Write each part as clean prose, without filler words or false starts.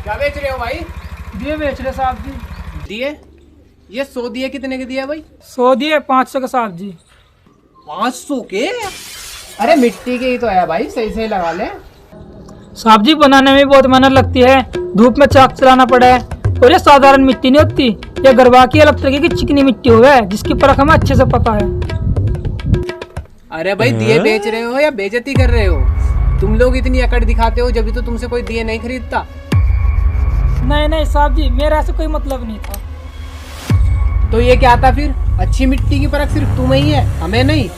क्या बेच रहे हो भाई? दिए बेच रहे साहब जी। दिए? ये 100 दिए कितने के दिए भाई? 100 दिए 500 के साहब जी। 500 के? अरे मिट्टी के ही तो है भाई, सही सही लगा ले। साहब जी बनाने में बहुत मेहनत लगती है, धूप में चाक चलाना पड़ा है। और ये साधारण मिट्टी नहीं होती, ये गरबा की अलग तरीके की चिकनी मिट्टी हुआ है जिसकी परख हमें अच्छे से पता है। अरे भाई दिए बेच रहे हो या बेइज्जती कर रहे हो? तुम लोग इतनी अकड़ दिखाते हो जब भी तो तुमसे कोई दिए नहीं खरीदता। नहीं नहीं साहब जी, मेरा ऐसा कोई मतलब नहीं था। तो ये क्या था फिर? अच्छी मिट्टी की परख सिर्फ तुम्हें ही है, हमें नहीं?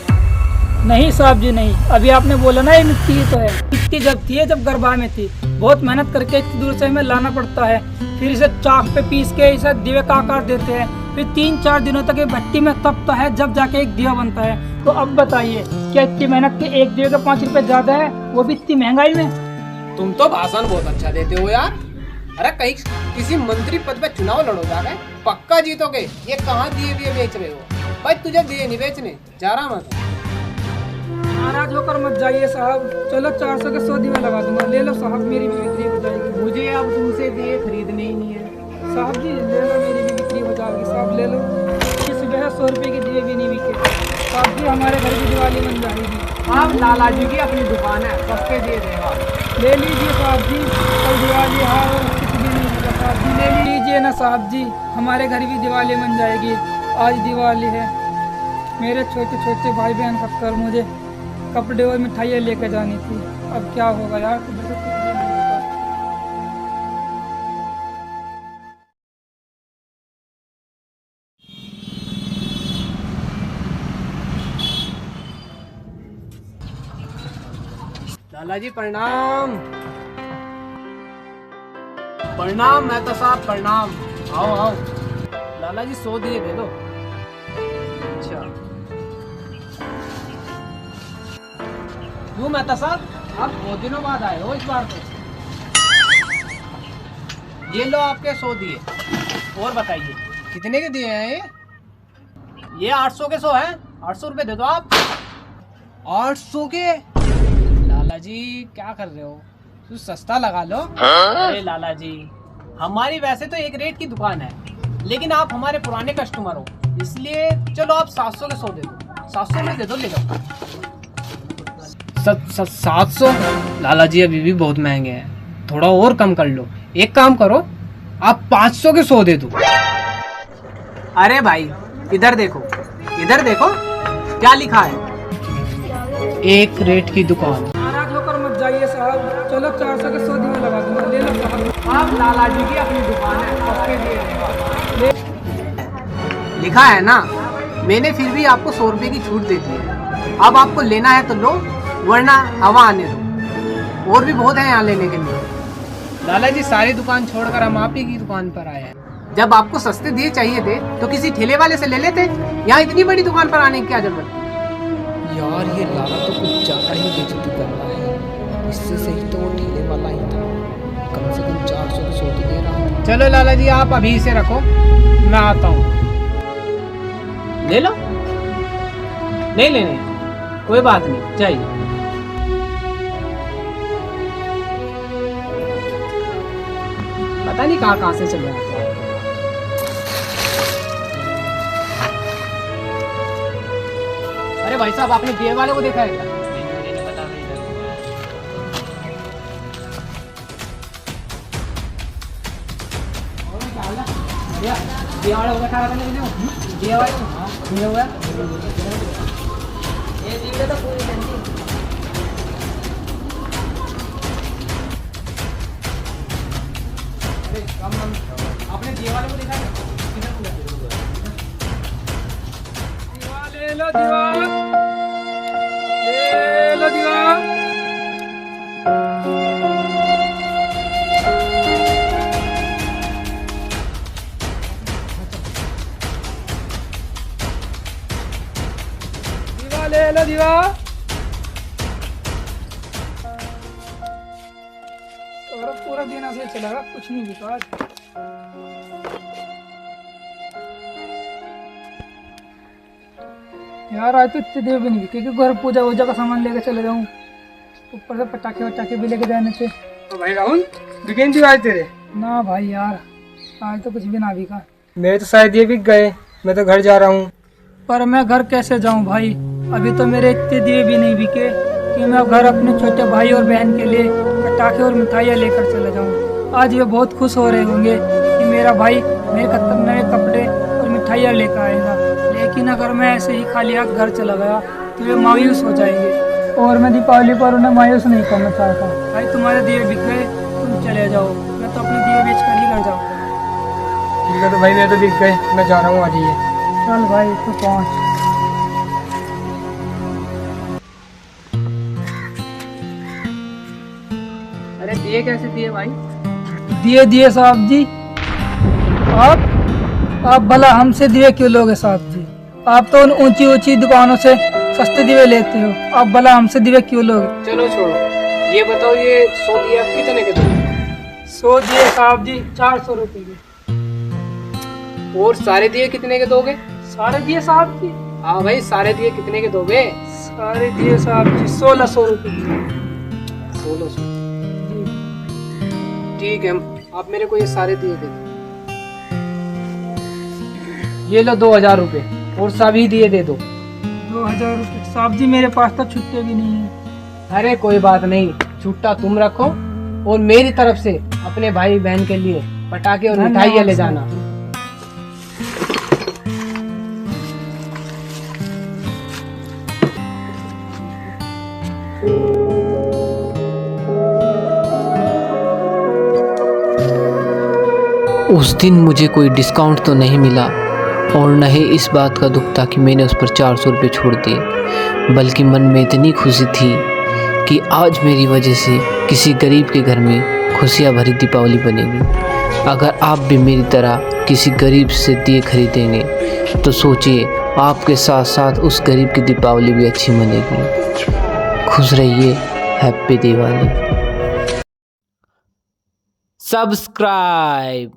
नहीं साहब जी नहीं, अभी आपने बोला ना ये मिट्टी की तो है। मिट्टी जब थी जब गरबा में थी, बहुत मेहनत करके इतनी दूर से हमें लाना पड़ता है, फिर इसे चाक पे पीस के इसे दिए का आकार देते हैं, फिर 3-4 दिनों तक ये भट्टी में तपता है जब जाके एक दिया बनता है। तो अब बताइए क्या इतनी मेहनत के एक दिए का 5 रुपए ज्यादा है, वो भी इतनी महंगाई में? तुम तो भाषण बहुत अच्छा देते हो यार। अरे कहीं किसी मंत्री पद पे चुनाव लड़ो जाके, पक्का जीतोगे। ये कहाँ दिए बेच रहे हो भाई? तुझे दिए नहीं बेचने, जा रहा मैं। नाराज होकर मत जाइए साहब, चलो 400 के 100 दिए लगा दूंगा, ले लो साहब, मेरी भी बिक्री हो जाएगी। मुझे अब तुमसे दिए खरीदने ही नहीं है। साहब जी ले लो, मेरी भी बिक्री हो जाएगी साहब, ले लो। इस सुबह 100 रुपये के दिए भी नहीं बिके साहब जी, हमारे घर की दिवाली बन जाएगी। आप लाला जी की अपनी दुकान है, सस्ते दिए देगा। ले लीजिए साहब जी, कल दिवाली हाँ कुछ भी नहीं होगा साहब जी, ले लीजिए ना साहब जी, हमारे घर भी दिवाली बन जाएगी। आज दिवाली है, मेरे छोटे छोटे भाई बहन खातर मुझे कपड़े और मिठाइयाँ लेकर जानी थी। अब क्या होगा यार, कुछ भी नहीं होगा। लाला जी प्रणाम। प्रणाम मेहता साहब, प्रणाम। आओ आओ। लाला जी 100 दिए दे दो। अच्छा क्यों मेहता साहब, आप बहुत दिनों बाद आए हो इस बार तो। ये लो आपके 100 दिए। और बताइए कितने के दिए हैं ये 800 के 100 हैं। 800 रुपए दे दो आप। 800 के? लाला जी क्या कर रहे हो, कुछ सस्ता लगा लो। अरे लाला जी, हमारी वैसे तो एक रेट की दुकान है, लेकिन आप हमारे पुराने कस्टमर हो, इसलिए चलो आप 700 के 100 दे दो। 700 में दे दो, ले जाओ। 700? लाला जी अभी भी बहुत महंगे हैं, थोड़ा और कम कर लो। एक काम करो, आप 500 के 100 दे दो। अरे भाई इधर देखो, इधर देखो क्या लिखा है, एक रेट की दुकान। नाराज होकर मत जाइए साहब, चलो 400 के 100 दिए लगा दूंगा, ले लो साहब। आप लाला जी की अपनी दुकान है, सस्ते दिए देगा। लिखा है ना, मैंने फिर भी आपको 100 रुपए की छूट दे दी है। अब आपको लेना है तो लो, वरना हवा आने दो, और भी बहुत है यहाँ लेने के लिए। लाला जी सारी दुकान छोड़कर हम आप ही की दुकान पर आए हैं। जब आपको सस्ते दिए चाहिए थे तो किसी ठेले वाले से ले लेते, यहाँ इतनी बड़ी दुकान पर आने की क्या जरूरत थी? यार ये लाला तो कुछ ज़्यादा ही बेइज्जती कर रहा है, इससे सही तो वो ठेले वाला ही था, कम से कम 400 के 100 तो दे रहा था। चलो लाला जी आप अभी इसे रखो, मैं आता हूँ। ले लो, नहीं लेने कोई बात नहीं, चाहिए। पता नहीं कहाँ से चले आते हैं। अरे भाई साहब, आपने दिए वाले को देखा है क्या? दिए वाले होगा, क्या करने के लिए? दिए वाले नहीं होगा। ये दिए तो पूरी जल्दी। आपने दिए वाले को देखा है? दीवा ले लो, दीवा ले लो, दीवा। दीवा ले लो, दीवा। और पूरा दिन ऐसे चलेगा, कुछ नहीं बिका आज। यार आज तो इतने देर भी नहीं बिके, क्योंकि घर पूजा वूजा का सामान लेके चले जाऊँ, ऊपर से पटाखे वटाखे भी लेके जाने थे। तो भाई राहुल बिकेन थी आज तेरे? ना भाई यार, आज तो कुछ भी ना बिका। मेरे तो शायद ये बिक गए, मैं तो घर जा रहा हूँ। पर मैं घर कैसे जाऊं भाई? अभी तो मेरे इतने दिए भी नहीं बिके कि मैं घर अपने छोटे भाई और बहन के लिए पटाखे और मिठाइयाँ लेकर चला जाऊं। आज वे बहुत खुश हो रहे होंगे कि मेरा भाई मेरे खत्म नए कपड़े और मिठाइयाँ लेकर आएगा। लेकिन अगर मैं ऐसे ही खाली हाथ घर चला गया तो वे मायूस हो जाएंगे, और मैं दीपावली पर उन्हें मायूस नहीं करना चाहता। भाई तुम्हारे दिए बिक गए, तुम चले जाओ, मैं तो अपने दिए बेच कर ही घर जाऊँगा। ठीक है तो भाई मेरे तो बिक गए, मैं जा रहा हूँ, आ जाइए। चल भाई तू पहुँच। अरे दिए कैसे दिए भाई? दिए दिए साहब जी। आप भला हमसे दिए क्यों लोगे साहब जी? आप तो उन ऊंची ऊंची दुकानों से सस्ते दिए लेते हो, आप भला हमसे दिए क्यों लोगे? चलो छोड़ो, ये बताओ ये 100 दिए आप कितने के दोगे? 100 दिए साहब जी 400 रुपये के। और सारे दिए कितने के दोगे? सारे दिए साहब जी? हाँ भाई, सारे दिए कितने के दोगे? सारे दिए साहब जी 1600 रुपये के। 1600। ठीक है, आप मेरे को ये सारे दिए दे दो। ये लो 2000 रुपये, और सभी दिए दे दो। 2000 रुपये साहब जी, मेरे पास तो छुट्टे भी नहीं है। अरे कोई बात नहीं, छुट्टा तुम रखो, और मेरी तरफ से अपने भाई बहन के लिए पटाखे और मिठाइयाँ ले जाना। उस दिन मुझे कोई डिस्काउंट तो नहीं मिला, और न ही इस बात का दुख था कि मैंने उस पर 400 रुपये छोड़ दिए, बल्कि मन में इतनी खुशी थी कि आज मेरी वजह से किसी गरीब के घर में खुशियाँ भरी दीपावली बनेगी। अगर आप भी मेरी तरह किसी गरीब से दिए खरीदेंगे तो सोचिए आपके साथ साथ उस गरीब की दीपावली भी अच्छी बनेगी। खुश रहिए, हैप्पी दिवाली। सब्सक्राइब।